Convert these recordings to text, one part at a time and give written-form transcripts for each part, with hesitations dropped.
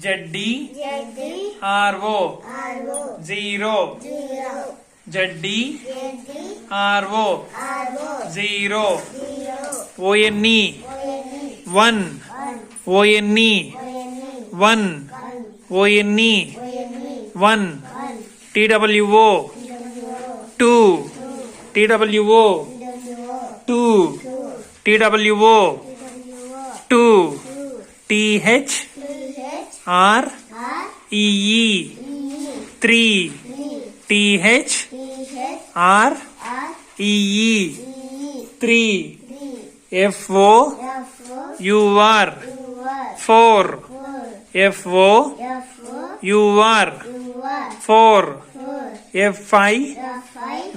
జడ్డి RO zero Z RO zero ONE one ONE one ONE one TWO two TWO two TWO two TH R EE three TH R EE three FO UR four FO UR four FI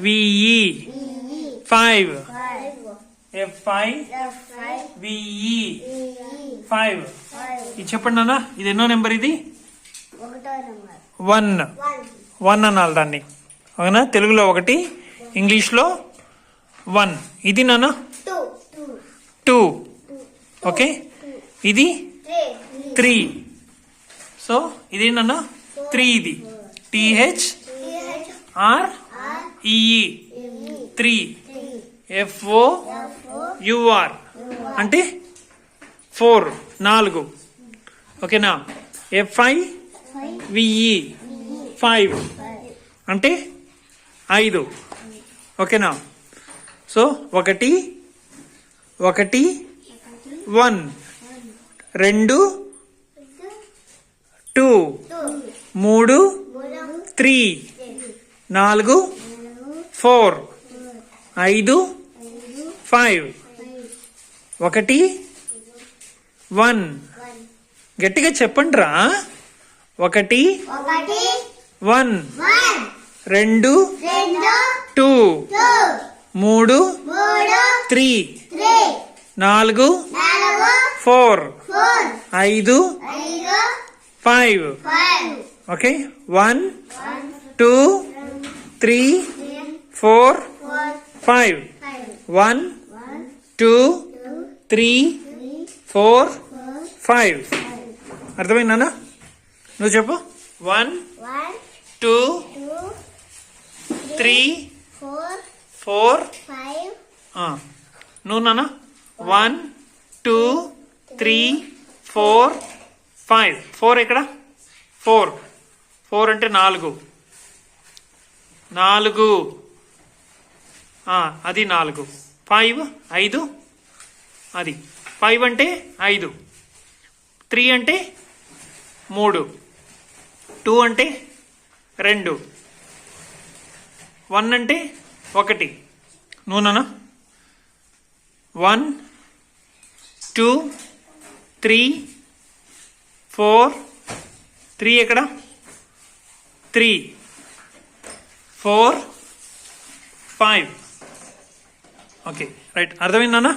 VE five FI VE five. ఇది చెప్పండి నాన్న, ఇది ఎన్నో number? ఇది one. One అనాలి దాన్ని, అవునా? తెలుగులో ఒకటి, ఇంగ్లీష్లో వన్. ఇది నాన్న టూ. ఓకే, ఇది త్రీ. సో ఇది నాన్న త్రీ. ఇది T H R EE three. FO U R అంటే ఫోర్, నాలుగు. ఓకేనా? ఎఫ్ఐ విఈ ఫైవ్ అంటే ఐదు. ఓకేనా? సో ఒకటి ఒకటి వన్, రెండు టూ, మూడు త్రీ, నాలుగు ఫోర్, ఐదు ఫైవ్, ఒకటి వన్. గట్టిగా చెప్పండి రా. ఒకటి వన్, రెండు టూ, మూడు త్రీ, నాలుగు ఫోర్, ఐదు five. Okay, one two three four five. One two three four five. అర్థమైందా? నువ్వు చెప్పు. One two three four. నువ్వు నాన్న one two three four five. Four ఎక్కడ? ఫోర్. ఫోర్ అంటే నాలుగు. నాలుగు, అది నాలుగు. ఫైవ్ ఐదు, అది ఫైవ్ అంటే ఐదు. త్రీ అంటే మూడు. టూ అంటే రెండు. వన్ అంటే ఒకటి. నువ్వునా? One two three four. Three ఎక్కడ? Three four five. Okay, right. అర్థమైందా?